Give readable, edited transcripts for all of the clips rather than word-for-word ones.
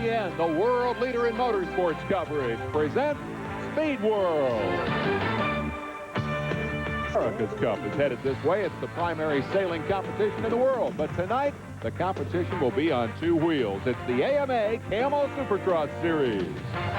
ESPN, the world leader in motorsports coverage, presents Speed World. America's Cup is headed this way. It's the primary sailing competition in the world. But tonight, the competition will be on two wheels. It's the AMA Camel Supercross Series.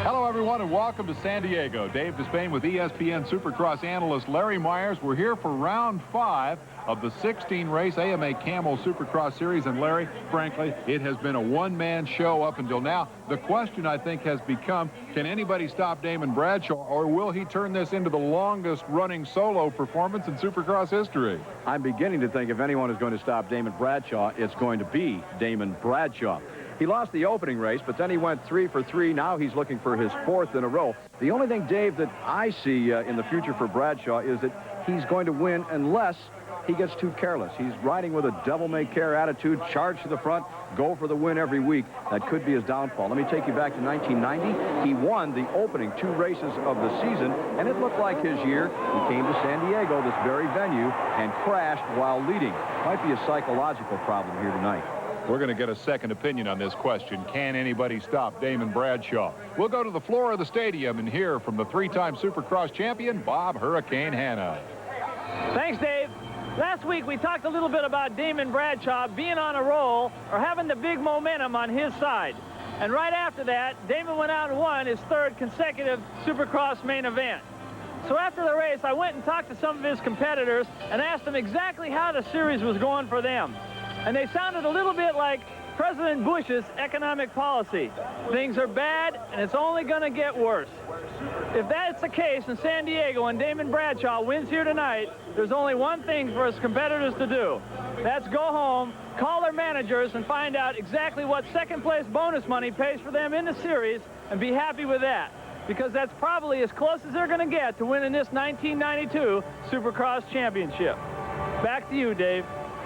Hello, everyone, and welcome to San Diego. Dave Despain with ESPN Supercross analyst Larry Myers. We're here for round 5 of the 16-race AMA Camel Supercross Series. And, Larry, frankly, it has been a one-man show up until now. The question, I think, has become, can anybody stop Damon Bradshaw, or will he turn this into the longest-running solo performance in Supercross history? I'm beginning to think if anyone is going to stop Damon Bradshaw, it's going to be Damon Bradshaw. He lost the opening race, but then he went 3 for 3. Now he's looking for his 4th in a row. The only thing, Dave, that I see in the future for Bradshaw is that he's going to win unless he gets too careless. He's riding with a devil-may-care attitude, charge to the front, go for the win every week. That could be his downfall. Let me take you back to 1990. He won the opening 2 races of the season, and it looked like his year. He came to San Diego, this very venue, and crashed while leading. Might be a psychological problem here tonight. We're going to get a second opinion on this question. Can anybody stop Damon Bradshaw? We'll go to the floor of the stadium and hear from the 3-time Supercross champion, Bob Hurricane Hanna. Thanks, Dave. Last week, we talked a little bit about Damon Bradshaw being on a roll or having the big momentum on his side. And right after that, Damon went out and won his 3rd consecutive Supercross main event. So after the race, I went and talked to some of his competitors and asked them exactly how the series was going for them. And they sounded a little bit like President Bush's economic policy. Things are bad, and it's only going to get worse. If that's the case in San Diego and Damon Bradshaw wins here tonight, there's only one thing for his competitors to do. That's go home, call their managers, and find out exactly what second-place bonus money pays for them in the series, and be happy with that. Because that's probably as close as they're going to get to winning this 1992 Supercross Championship. Back to you, Dave.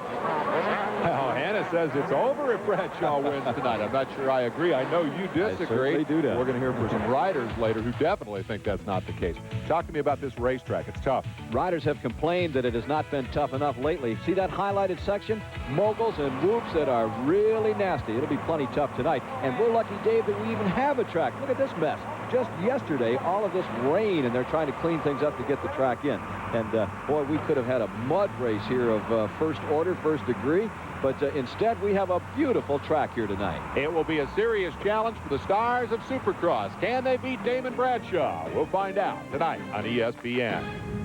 Well, Hanna says it's over if Bradshaw wins tonight. I'm not sure I agree. I know you disagree. I do that. We're going to hear from some riders later who definitely think that's not the case. Talk to me about this racetrack. It's tough. Riders have complained that it has not been tough enough lately. See that highlighted section? Moguls and whoops that are really nasty. It'll be plenty tough tonight. And we're lucky, Dave, that we even have a track. Look at this mess. Just yesterday, all of this rain, and they're trying to clean things up to get the track in. And, boy, we could have had a mud race here of first order, first degree. But instead, we have a beautiful track here tonight. It will be a serious challenge for the stars of Supercross. Can they beat Damon Bradshaw? We'll find out tonight on ESPN.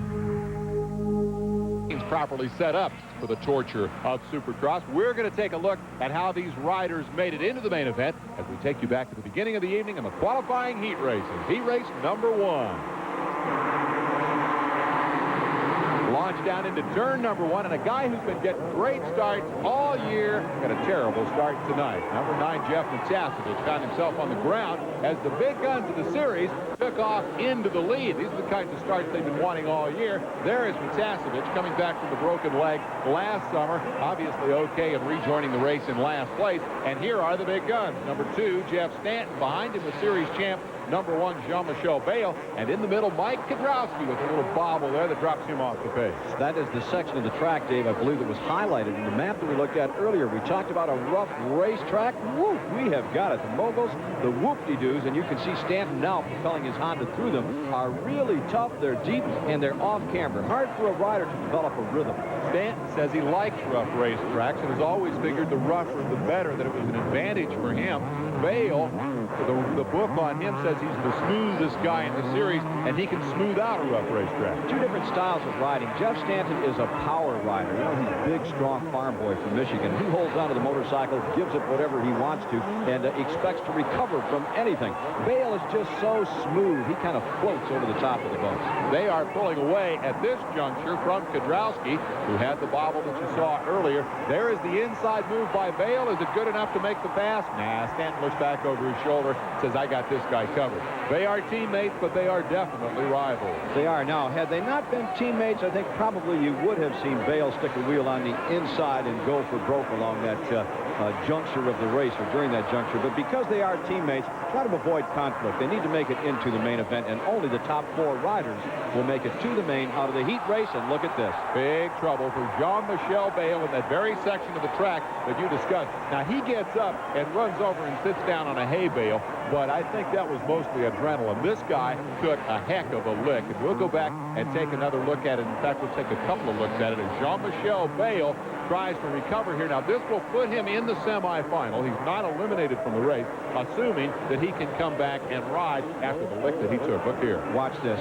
It's properly set up for the torture of Supercross. We're going to take a look at how these riders made it into the main event as we take you back to the beginning of the evening in the qualifying heat races. Heat race number 1. Launched down into turn number 1, and a guy who's been getting great starts all year got a terrible start tonight. Number 9, Jeff Matiasevich, found himself on the ground as the big guns of the series took off into the lead. These are the kinds of starts they've been wanting all year. There is Matiasevich coming back from the broken leg last summer, obviously okay and rejoining the race in last place. And here are the big guns. Number 2, Jeff Stanton. Behind him, the series champ, number 1, Jean-Michel Bayle. And in the middle, Mike Kiedrowski with a little bobble there that drops him off the pace. That is the section of the track, Dave, I believe that was highlighted in the map that we looked at earlier. We talked about a rough racetrack. Woo, we have got it. The moguls, the whoop-de-doos, and you can see Stanton now propelling his Honda through them, are really tough. They're deep, and they're off-camber. Hard for a rider to develop a rhythm. Stanton says he likes rough racetracks and has always figured the rougher the better, that it was an advantage for him. Bayle, the book on him says he's the smoothest guy in the series, and he can smooth out a rough racetrack. 2 different styles of riding. Jeff Stanton is a power rider. You know, he's a big, strong farm boy from Michigan. He holds onto the motorcycle, gives it whatever he wants to, and expects to recover from anything. Bayle is just so smooth. He kind of floats over the top of the bumps. They are pulling away at this juncture from Kiedrowski, who had the bobble that you saw earlier. There is the inside move by Bayle. Is it good enough to make the pass? Nah, Stanton looks back over his shoulder, says, I got this guy covered. They are teammates, but they are definitely rivals. They are. Now, had they not been teammates, I think probably you would have seen Bayle stick a wheel on the inside and go for broke along that juncture of the race, or during that juncture. But because they are teammates, try to avoid conflict. They need to make it into the main event, and only the top 4 riders will make it to the main out of the heat race. And look at this. Big trouble for Jean-Michel Bayle in that very section of the track that you discussed. Now, he gets up and runs over and sits down on a hay bale, but I think that was mostly adrenaline. This guy took a heck of a lick, and we'll go back and take another look at it. In fact, we'll take a couple of looks at it as Jean-Michel Bayle tries to recover here. Now, this will put him in the semifinal. He's not eliminated from the race, assuming that he can come back and ride after the lick that he took. Look here. Watch this.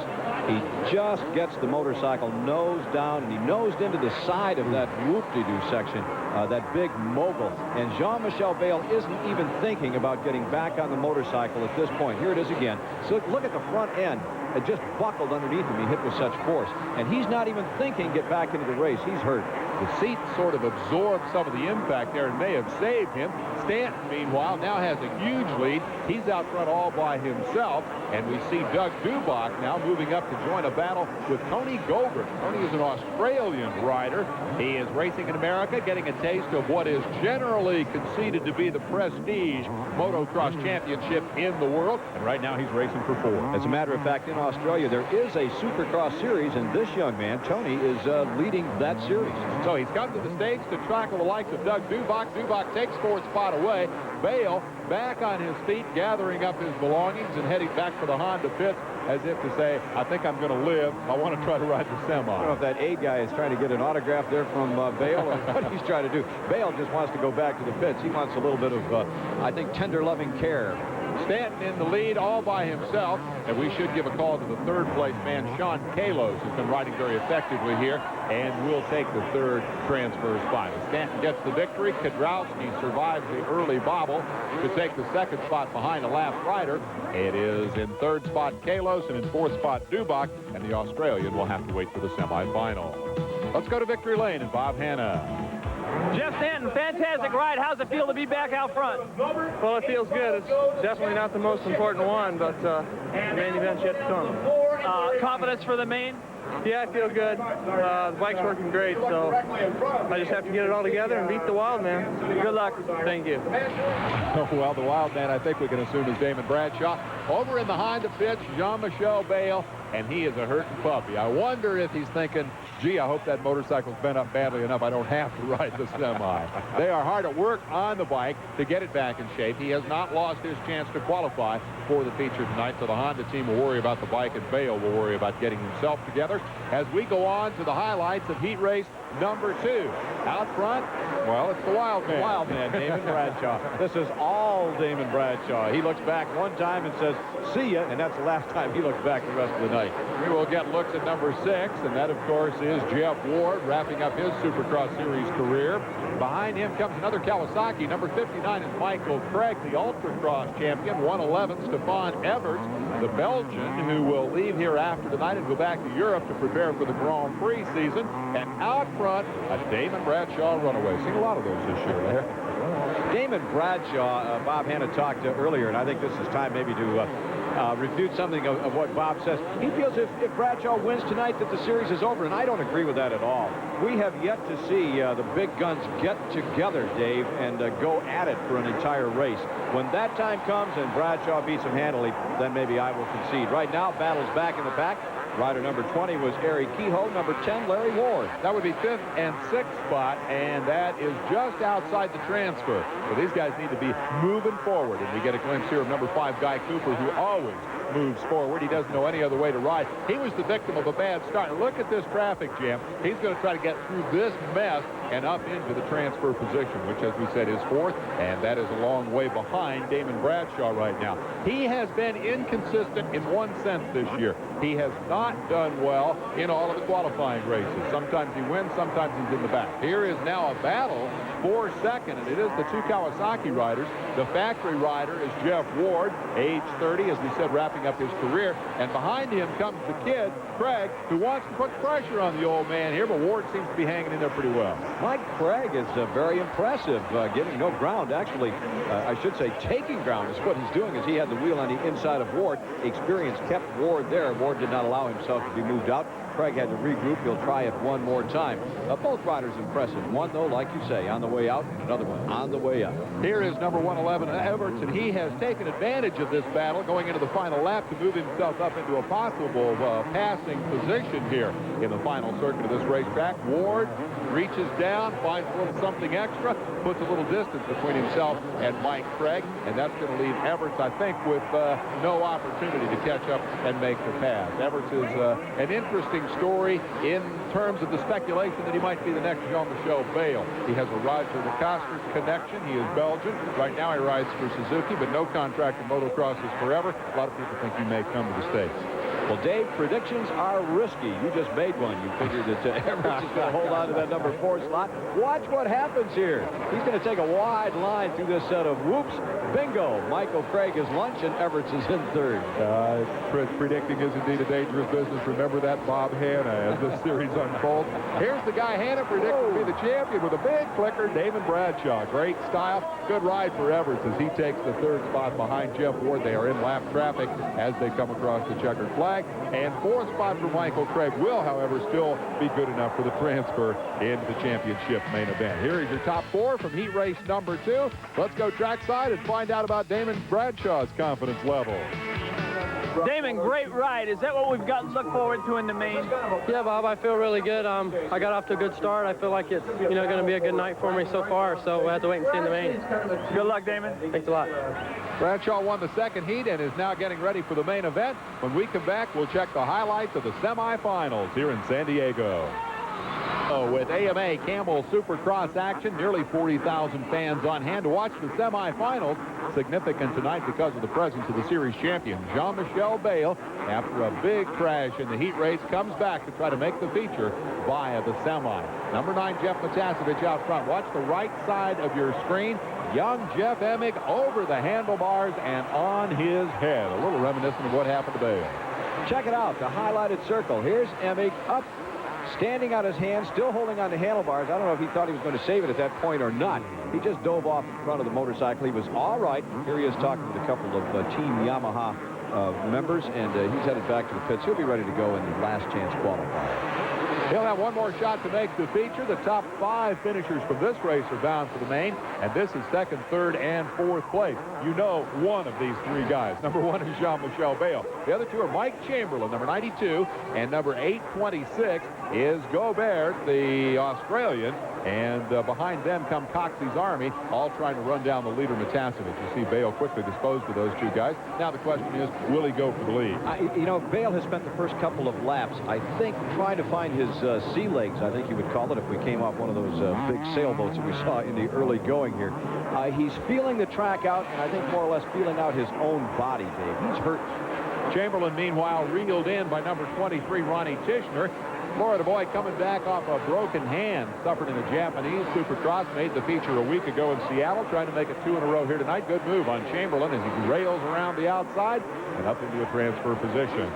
He just gets the motorcycle nose down, and he nosed into the side of that whoop-de-doo section, that big mogul. And Jean-Michel Bayle isn't even thinking about getting back on the motorcycle at this point. Here it is again. So look at the front end. It just buckled underneath him. He hit with such force. And he's not even thinking get back into the race. He's hurt. The seat sort of absorbed some of the impact there and may have saved him. Stanton, meanwhile, now has a huge lead. He's out front all by himself. And we see Doug Dubach now moving up to join a battle with Tony Goldberg. Tony is an Australian rider. He is racing in America, getting a taste of what is generally conceded to be the prestige motocross championship in the world. And right now he's racing for 4. As a matter of fact, in Australia, there is a Supercross series, and this young man, Tony, is leading that series. So he's come to the stage to tackle the likes of Doug Dubach. Dubach takes 4th spot away. Bayle back on his feet, gathering up his belongings and heading back for the Honda pits as if to say, I think I'm going to live. I want to try to ride the semi. I don't know if that aide guy is trying to get an autograph there from Bayle or what he's trying to do. Bayle just wants to go back to the pits. He wants a little bit of, I think, tender loving care. Stanton in the lead all by himself, and we should give a call to the 3rd place man, Sean Kalos, who's been riding very effectively here, and will take the 3rd transfer spot. Stanton gets the victory. Kedrowski survives the early bobble to take the 2nd spot behind a last rider. It is in 3rd spot Kalos and in 4th spot Dubach, and the Australian will have to wait for the semifinal. Let's go to Victory Lane and Bob Hanna. Jeff Stanton, fantastic ride. How's it feel to be back out front? Well, it feels good. It's definitely not the most important one, but the main event's yet to come. Confidence for the main? Yeah, I feel good. The bike's working great, so I just have to get it all together and beat the Wild Man. Good luck. Thank you. Well, the Wild Man, I think we can assume, is Damon Bradshaw. Over in the Honda pits, Jean-Michel Bayle, and he is a hurting puppy. I wonder if he's thinking, gee, I hope that motorcycle's bent up badly enough I don't have to ride the semi. They are hard at work on the bike to get it back in shape. He has not lost his chance to qualify for the feature tonight, so the Honda team will worry about the bike, and Bayle will worry about getting himself together as we go on to the highlights of heat race number 2. Out front, well, it's the Wild Man. Wild Man, Damon Bradshaw. This is all Damon Bradshaw. He looks back one time and says, see ya, and that's the last time he looks back the rest of the night. We will get looks at number 6, and that, of course, is Jeff Ward, wrapping up his Supercross Series career. Behind him comes another Kawasaki. Number 59 is Michael Craig, the Ultracross champion. 111, Stefan Everts, the Belgian, who will leave here after tonight and go back to Europe to prepare for the Grand Prix season. And out front, a Damon Bradshaw runaway. Seen a lot of those this year there. Damon Bradshaw, Bob Hanna talked earlier, and I think this is time maybe to refute something of what Bob says. He feels if Bradshaw wins tonight that the series is over, and I don't agree with that at all. We have yet to see the big guns get together, Dave, and go at it for an entire race. When that time comes and Bradshaw beats him handily, then maybe I will concede. Right now, battle's back in the pack. Rider number 20 was Eric Kehoe. Number 10, Larry Ward. That would be 5th and 6th spot, and that is just outside the transfer. So these guys need to be moving forward, and we get a glimpse here of number 5, Guy Cooper, who always moves forward. He doesn't know any other way to ride. He was the victim of a bad start. And look at this traffic jam. He's going to try to get through this mess and up into the transfer position, which, as we said, is 4th, and that is a long way behind Damon Bradshaw right now. He has been inconsistent in one sense this year. He has not done well in all of the qualifying races. Sometimes he wins, sometimes he's in the back. Here is now a battle for 2nd, and it is the 2 Kawasaki riders. The factory rider is Jeff Ward, age 30, as we said, wrapping up his career, and behind him comes the kid, Craig, who wants to put pressure on the old man here, but Ward seems to be hanging in there pretty well. Mike Craig is very impressive, getting no ground. Actually, I should say taking ground is what he's doing, as he had the wheel on the inside of Ward. Experience kept Ward there. Ward did not allow himself to be moved out. Craig had to regroup. He'll try it one more time. Both riders impressive. One, though, like you say, on the way out, and another one on the way up. Here is number 111, Everts, and he has taken advantage of this battle going into the final lap to move himself up into a possible passing position here in the final circuit of this racetrack. Ward reaches down, finds a little something extra, puts a little distance between himself and Mike Craig, and that's going to leave Everts, I think, with no opportunity to catch up and make the pass. Everts is an interesting story in terms of the speculation that he might be the next Jean-Michel Bayle. He has a Roger DeCoster connection. He is Belgian. Right now he rides for Suzuki, but no contract in motocross is forever. A lot of people think he may come to the States. Well, Dave, predictions are risky. You just made one. You figured that Everts is going to hold on to that number 4 slot. Watch what happens here. He's going to take a wide line through this set of whoops. Bingo. Michael Craig is lunch, and Everts is in third. Predicting is indeed a dangerous business. Remember that, Bob Hanna, as this series unfolds. Here's the guy Hanna predicted to be the champion with a big clicker, Damon Bradshaw. Great style. Good ride for Everts as he takes the third spot behind Jeff Ward. They are in lap traffic as they come across the checkered flag. And fourth spot for Michael Craig will, however, still be good enough for the transfer into the championship main event. Here is your top 4 from heat race number 2. Let's go trackside and find out about Damon Bradshaw's confidence level. Damon, great ride. Is that what we've got to look forward to in the main? Yeah, Bob, I feel really good. I got off to a good start. I feel like it's, going to be a good night for me so far, so we'll have to wait and see in the main. Good luck, Damon. Thanks a lot. Bradshaw won the second heat and is now getting ready for the main event. When we come back, we'll check the highlights of the semifinals here in San Diego. With AMA Camel Supercross action, nearly 40,000 fans on hand to watch the semifinals. Significant tonight because of the presence of the series champion, Jean-Michel Bayle. After a big crash in the heat race, comes back to try to make the feature via the semi. Number 9, Jeff Matasevich out front. Watch the right side of your screen. Young Jeff Emig over the handlebars and on his head. A little reminiscent of what happened to Bayle. Check it out, the highlighted circle. Here's Emig up, standing on his hands, still holding on the handlebars. I don't know if he thought he was going to save it at that point or not. He just dove off in front of the motorcycle. He was all right. Here he is talking with a couple of Team Yamaha members, and he's headed back to the pits. He'll be ready to go in the last chance qualifier. He'll have one more shot to make the feature. The top 5 finishers from this race are bound for the main, and this is second, third, and fourth place. You know one of these 3 guys. Number 1 is Jean-Michel Bayle. The other 2 are Mike Chamberlain, number 92, and number 826 is Gobert, the Australian. And behind them come Coxey's Army, all trying to run down the leader, Matasevich. You see Bayle quickly disposed of those 2 guys. Now the question is, will he go for the lead? Bayle has spent the first couple of laps, I think, trying to find his sea legs, I think you would call it, if we came off one of those big sailboats that we saw in the early going here. He's feeling the track out, and I think more or less feeling out his own body, Dave. He's hurt. Chamberlain, meanwhile, reeled in by number 23, Ronnie Tishner. Florida boy coming back off a broken hand, suffered in the Japanese Supercross, made the feature a week ago in Seattle, trying to make it 2 in a row here tonight. Good move on Chamberlain as he rails around the outside and up into a transfer position.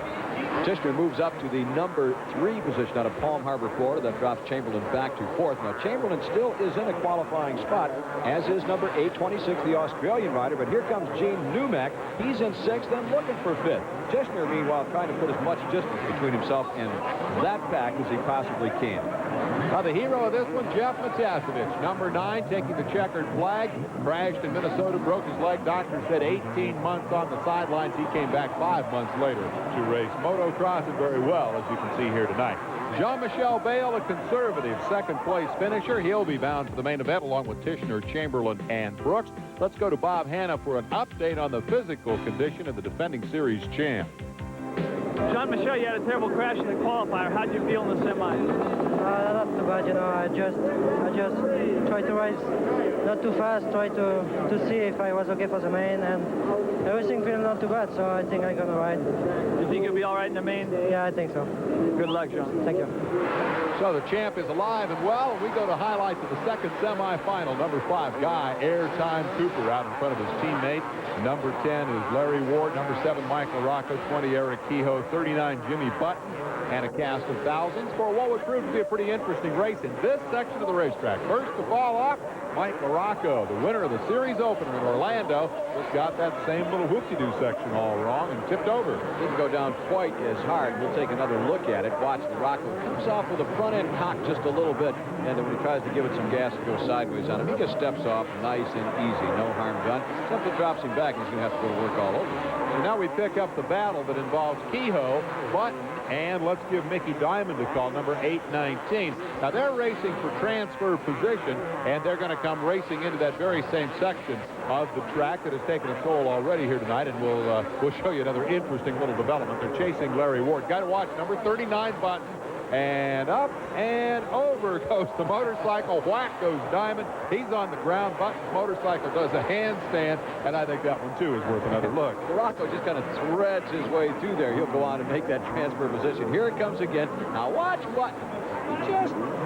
Tishner moves up to the number 3 position out of Palm Harbor, Florida. That drops Chamberlain back to 4th. Now, Chamberlain still is in a qualifying spot, as is number 826, the Australian rider. But here comes Gene Newmack. He's in 6th and looking for 5th. Tishner, meanwhile, trying to put as much distance between himself and that pack as he possibly can. Now, the hero of this one, Jeff Matasevich, number 9, taking the checkered flag. Crashed in Minnesota, broke his leg. Doctor said 18 months on the sidelines. He came back 5 months later to race motocross, and very well, as you can see here tonight. Jean-Michel Bayle, a conservative second-place finisher. He'll be bound for the main event along with Tishner, Chamberlain, and Brooks. Let's go to Bob Hanna for an update on the physical condition of the defending series champ. Jean-Michel, you had a terrible crash in the qualifier. How'd you feel in the semis? Not too bad, I just tried to race not too fast, try to see if I was okay for the main, and everything feels not too bad, so I think I'm gonna ride. You think you'll be all right in the main? Yeah, I think so. Good luck, John. Thank you. So the champ is alive and well. We go to highlights of the second semifinal. Number 5, Guy Airtime Cooper out in front of his teammate. Number 10 is Larry Ward. Number 7, Michael Rocco. 20, Eric Kehoe. 39, Jimmy Button. And a cast of thousands for what would prove to be a pretty interesting race in this section of the racetrack. First to fall off, Mike LaRocco, the winner of the series opener in Orlando, just got that same little whoop-de-doo section all wrong and tipped over. Didn't go down quite as hard. We'll take another look at it. Watch LaRocco. Comes off with a front end cock just a little bit, and then when he tries to give it some gas, it goes sideways on him. He just steps off nice and easy. No harm done. Except it drops him back, and he's going to have to go to work all over. So now we pick up the battle that involves Kehoe, Button, and let's give Mickey Diamond a call, number 819. Now they're racing for transfer position, and they're going to come racing into that very same section of the track that has taken a toll already here tonight, and we'll show you another interesting little development. They're chasing Larry Ward. Got to watch number 39, Button. And up and over goes the motorcycle. Whack goes Diamond. He's on the ground. Button's motorcycle does a handstand, and I think that one, too, is worth another look. LaRocco just kind of threads his way through there. He'll go on and make that transfer position. Here it comes again. Now watch Button. He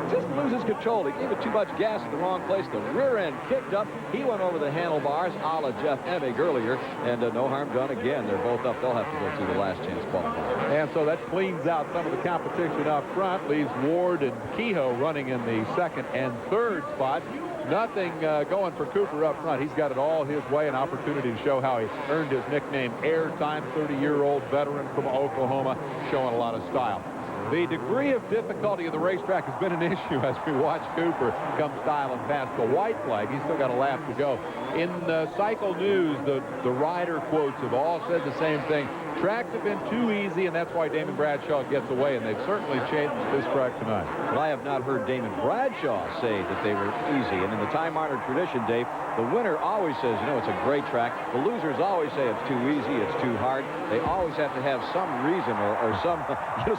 just loses control. He gave it too much gas in the wrong place. The rear end kicked up. He went over the handlebars, a la Jeff Emig earlier, and no harm done again. They're both up. They'll have to go through the last chance qualifier. And so that cleans out some of the competition up front, leaves Ward and Kehoe running in the second and third spot. Nothing going for Cooper up front. He's got it all his way, an opportunity to show how he earned his nickname Airtime. 30-year-old veteran from Oklahoma, showing a lot of style. The degree of difficulty of the racetrack has been an issue as we watch Cooper come styling past the white flag. He's still got a lap to go. In Cycle News, the rider quotes have all said the same thing. Tracks have been too easy, and that's why Damon Bradshaw gets away, and they've certainly changed this track tonight. But I have not heard Damon Bradshaw say that they were easy. And in the time-honored tradition, Dave, the winner always says, you know, it's a great track. The losers always say it's too easy, it's too hard. They always have to have some reason or some,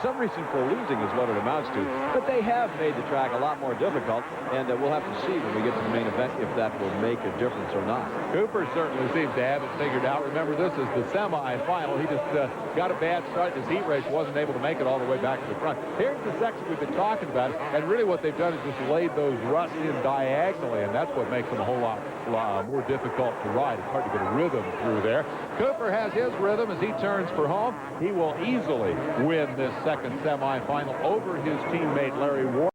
some reason for losing is what it amounts to. But they have made the track a lot more difficult, and we'll have to see when we get to the main event if that will make a difference or not. Cooper certainly seems to have it figured out. Remember, this is the semi-final. He just got a bad start in his heat race, wasn't able to make it all the way back to the front. Here's the section we've been talking about, and really what they've done is just laid those ruts in diagonally, and that's what makes them a whole lot more difficult to ride. It's hard to get a rhythm through there. Cooper has his rhythm as he turns for home. He will easily win this second semifinal over his teammate Larry Ward.